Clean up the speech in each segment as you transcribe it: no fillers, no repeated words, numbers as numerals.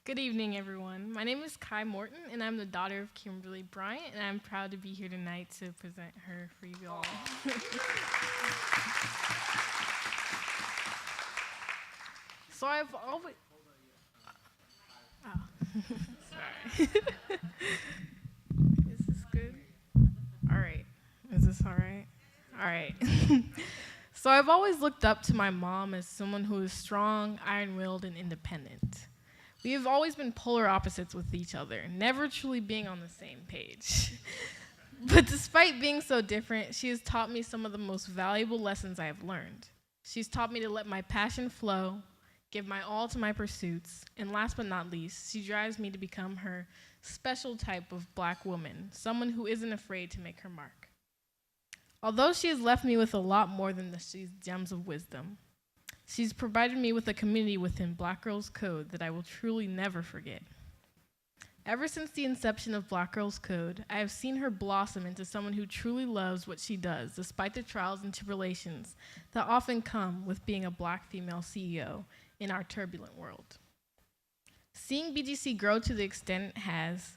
Good evening, everyone. My name is Kai Morton, and I'm the daughter of Kimberly Bryant, and I'm proud to be here tonight to present her for you all. So I've always... Oh, sorry. Is this good? All right. Is this all right? All right. So I've always looked up to my mom as someone who is strong, iron-willed, and independent. We have always been polar opposites with each other, never truly being on the same page. But despite being so different, she has taught me some of the most valuable lessons I have learned. She's taught me to let my passion flow, give my all to my pursuits, and last but not least, she drives me to become her special type of Black woman, someone who isn't afraid to make her mark. Although she has left me with a lot more than these gems of wisdom, she's provided me with a community within Black Girls Code that I will truly never forget. Ever since the inception of Black Girls Code, I have seen her blossom into someone who truly loves what she does, despite the trials and tribulations that often come with being a Black female CEO in our turbulent world. Seeing BGC grow to the extent it has,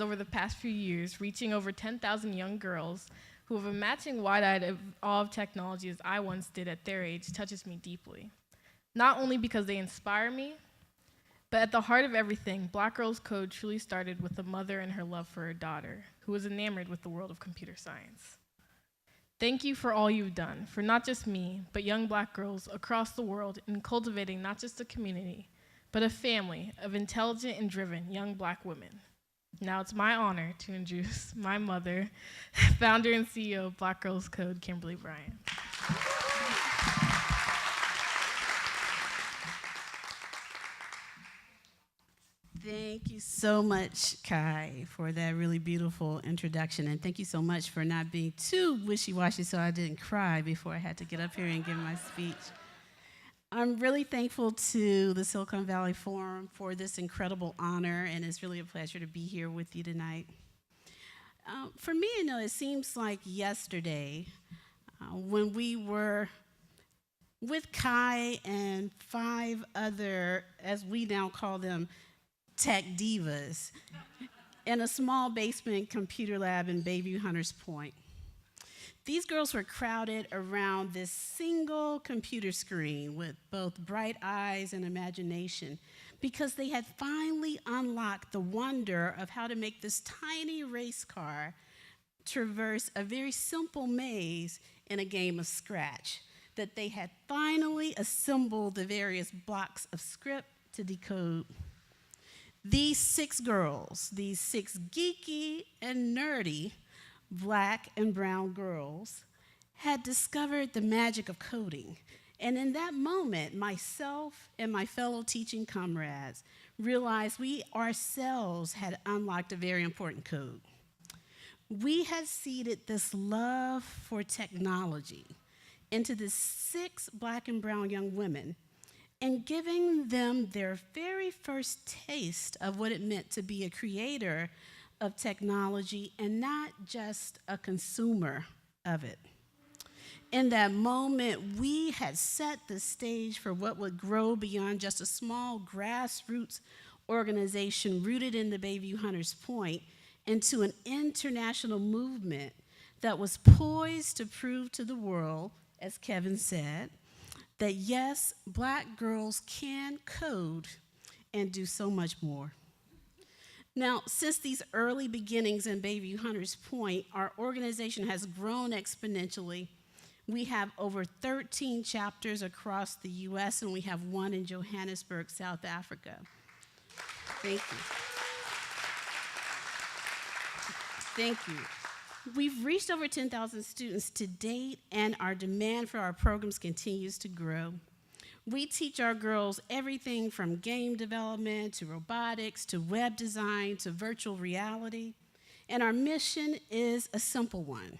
over the past few years, reaching over 10,000 young girls who have a matching wide-eyed awe of technology as I once did at their age, touches me deeply. Not only because they inspire me, but at the heart of everything, Black Girls Code truly started with a mother and her love for her daughter, who was enamored with the world of computer science. Thank you for all you've done, for not just me, but young Black girls across the world in cultivating not just a community, but a family of intelligent and driven young Black women. Now it's my honor to introduce my mother, founder and CEO of Black Girls Code, Kimberly Bryant. Thank you so much, Kai, for that really beautiful introduction. And thank you so much for not being too wishy-washy so I didn't cry before I had to get up here and give my speech. I'm really thankful to the Silicon Valley Forum for this incredible honor, and it's really a pleasure to be here with you tonight. For me, it seems like yesterday when we were with Kai and 5 other, as we now call them, tech divas, in a small basement computer lab in Bayview Hunters Point. These girls were crowded around this single computer screen with both bright eyes and imagination because they had finally unlocked the wonder of how to make this tiny race car traverse a very simple maze in a game of Scratch, that they had finally assembled the various blocks of script to decode. These 6 girls, these 6 geeky and nerdy Black and brown girls, had discovered the magic of coding. And in that moment, myself and my fellow teaching comrades realized we ourselves had unlocked a very important code. We had seeded this love for technology into the 6 Black and brown young women and giving them their very first taste of what it meant to be a creator of technology and not just a consumer of it. In that moment, we had set the stage for what would grow beyond just a small grassroots organization rooted in the Bayview Hunters Point into an international movement that was poised to prove to the world, as Kevin said, that yes, Black girls can code and do so much more. Now, since these early beginnings in Bayview Hunters Point, our organization has grown exponentially. We have over 13 chapters across the U.S., and we have 1 in Johannesburg, South Africa. Thank you. Thank you. We've reached over 10,000 students to date, and our demand for our programs continues to grow. We teach our girls everything from game development to robotics to web design to virtual reality. And our mission is a simple one.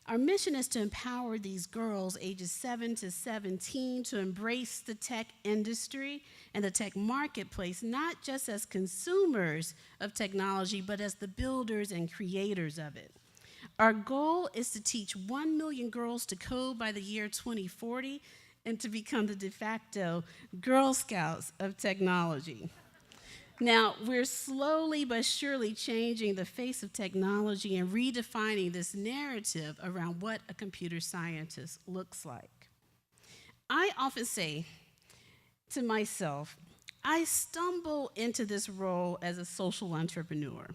Our mission is to empower these girls ages 7 to 17 to embrace the tech industry and the tech marketplace, not just as consumers of technology, but as the builders and creators of it. Our goal is to teach 1 million girls to code by the year 2040 and to become the de facto Girl Scouts of technology. Now, we're slowly but surely changing the face of technology and redefining this narrative around what a computer scientist looks like. I often say to myself, I stumble into this role as a social entrepreneur.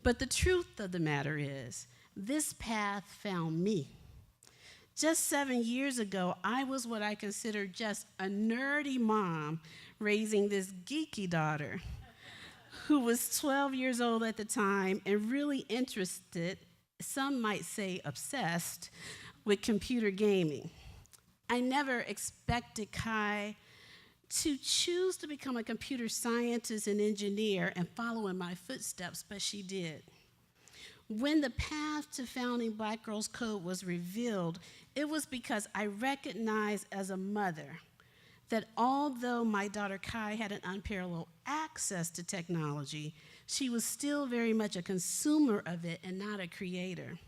But the truth of the matter is, this path found me. Just 7 years ago, I was what I considered just a nerdy mom raising this geeky daughter who was 12 years old at the time and really interested, some might say obsessed, with computer gaming. I never expected Kai to choose to become a computer scientist and engineer and follow in my footsteps, but she did. When the path to founding Black Girls Code was revealed, it was because I recognized as a mother that although my daughter Kai had an unparalleled access to technology, she was still very much a consumer of it and not a creator.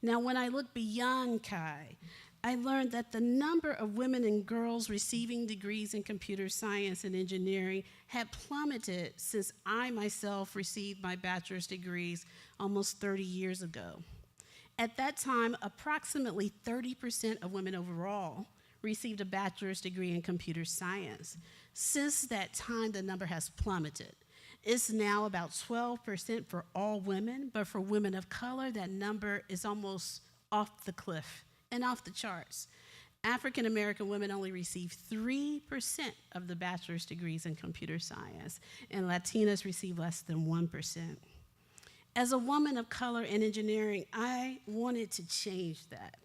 Now, when I look beyond Kai, I learned that the number of women and girls receiving degrees in computer science and engineering had plummeted since I myself received my bachelor's degrees almost 30 years ago. At that time, approximately 30% of women overall received a bachelor's degree in computer science. Since that time, the number has plummeted. It's now about 12% for all women, but for women of color, that number is almost off the cliff and off the charts. African American women only receive 3% of the bachelor's degrees in computer science, and Latinas receive less than 1%. As a woman of color in engineering, I wanted to change that.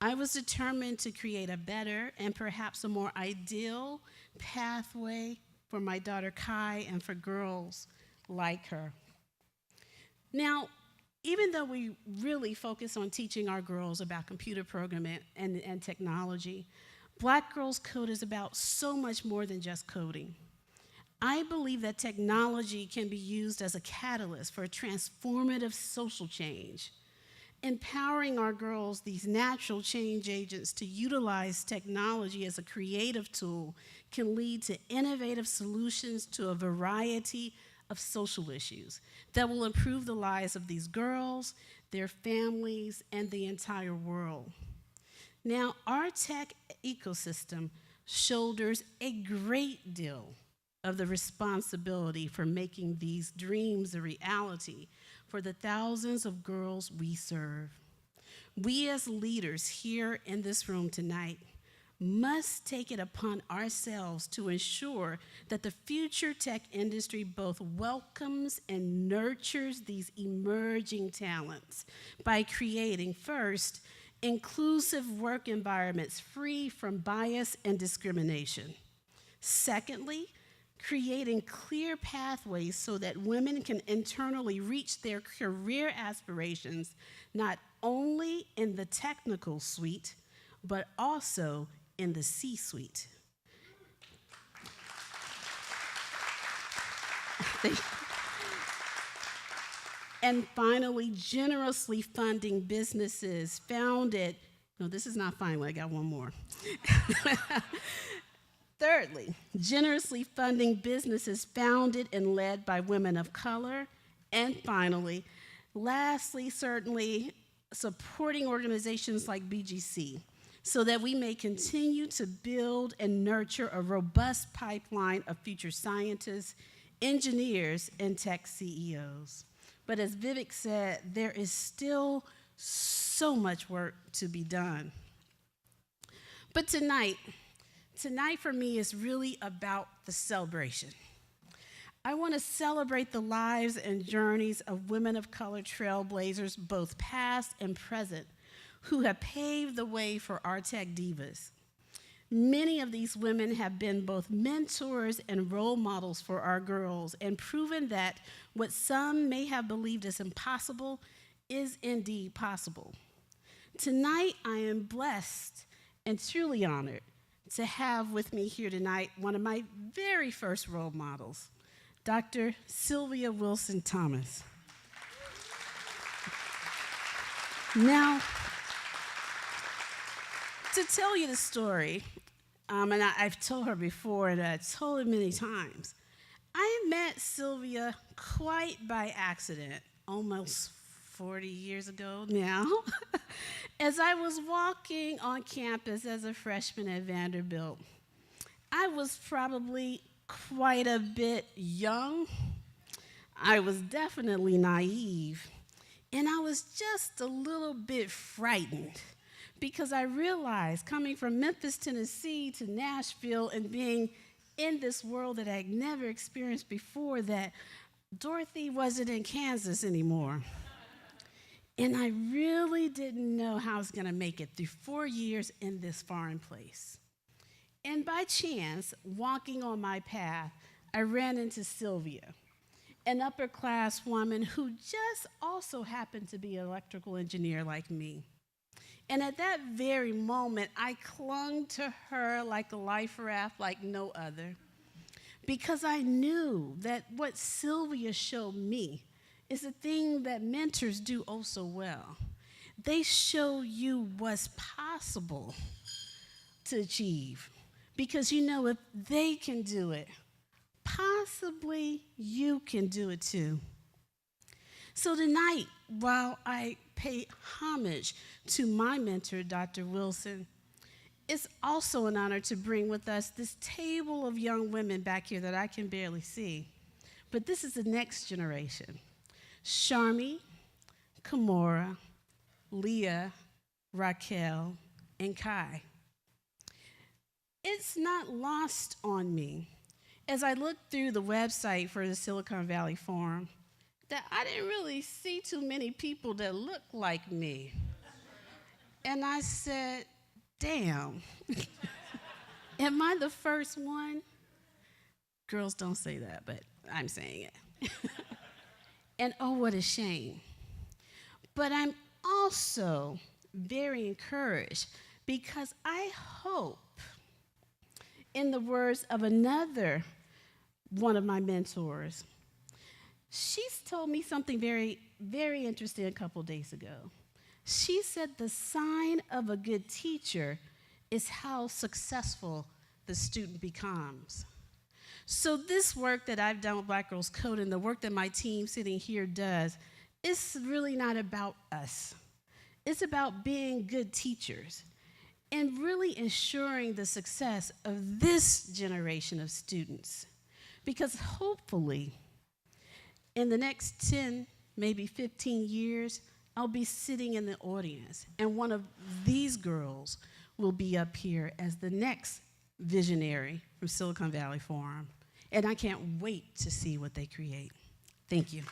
I was determined to create a better and perhaps a more ideal pathway for my daughter Kai and for girls like her. Now, even though we really focus on teaching our girls about computer programming and technology, Black Girls Code is about so much more than just coding. I believe that technology can be used as a catalyst for a transformative social change. Empowering our girls, these natural change agents, to utilize technology as a creative tool can lead to innovative solutions to a variety of social issues that will improve the lives of these girls, their families, and the entire world. Now, our tech ecosystem shoulders a great deal of the responsibility for making these dreams a reality for the thousands of girls we serve. We as leaders here in this room tonight must take it upon ourselves to ensure that the future tech industry both welcomes and nurtures these emerging talents by creating, first, inclusive work environments free from bias and discrimination. Secondly, creating clear pathways so that women can internally reach their career aspirations, not only in the technical suite, but also in the C-suite. And finally, generously funding businesses founded, no, this is not finally, I got one more. Thirdly, generously funding businesses founded and led by women of color. And finally, lastly, certainly, supporting organizations like BGC so that we may continue to build and nurture a robust pipeline of future scientists, engineers, and tech CEOs. But as Vivek said, there is still so much work to be done. But tonight for me is really about the celebration. I want to celebrate the lives and journeys of women of color trailblazers, both past and present, who have paved the way for our tech divas. Many of these women have been both mentors and role models for our girls and proven that what some may have believed is impossible is indeed possible. Tonight, I am blessed and truly honored to have with me here tonight one of my very first role models, Dr. Sylvia Wilson Thomas. to tell you the story, and I've told her before, and I've told it many times, I met Sylvia quite by accident, almost 40 years ago now, as I was walking on campus as a freshman at Vanderbilt. I was probably quite a bit young. I was definitely naive, and I was just a little bit frightened because I realized coming from Memphis, Tennessee to Nashville and being in this world that I'd never experienced before, that Dorothy wasn't in Kansas anymore. And I really didn't know how I was going to make it through 4 years in this foreign place. And by chance, walking on my path, I ran into Sylvia, an upper-class woman who just also happened to be an electrical engineer like me. And at that very moment, I clung to her like a life raft like no other, because I knew that what Sylvia showed me is the thing that mentors do oh so well. They show you what's possible to achieve, because you know if they can do it, possibly you can do it too. So tonight, while I pay homage to my mentor, Dr. Wilson, it's also an honor to bring with us this table of young women back here that I can barely see. But this is the next generation. Sharmi, Kimora, Leah, Raquel, and Kai. It's not lost on me as I looked through the website for the Silicon Valley Forum that I didn't really see too many people that look like me. And I said, damn, am I the first one? Girls don't say that, but I'm saying it. And oh, what a shame. But I'm also very encouraged because I hope, in the words of another one of my mentors, she's told me something very, very interesting a couple days ago. She said the sign of a good teacher is how successful the student becomes. So this work that I've done with Black Girls Code and the work that my team sitting here does, it's really not about us. It's about being good teachers and really ensuring the success of this generation of students. Because hopefully, in the next 10, maybe 15 years, I'll be sitting in the audience, and one of these girls will be up here as the next visionary from Silicon Valley Forum. And I can't wait to see what they create. Thank you.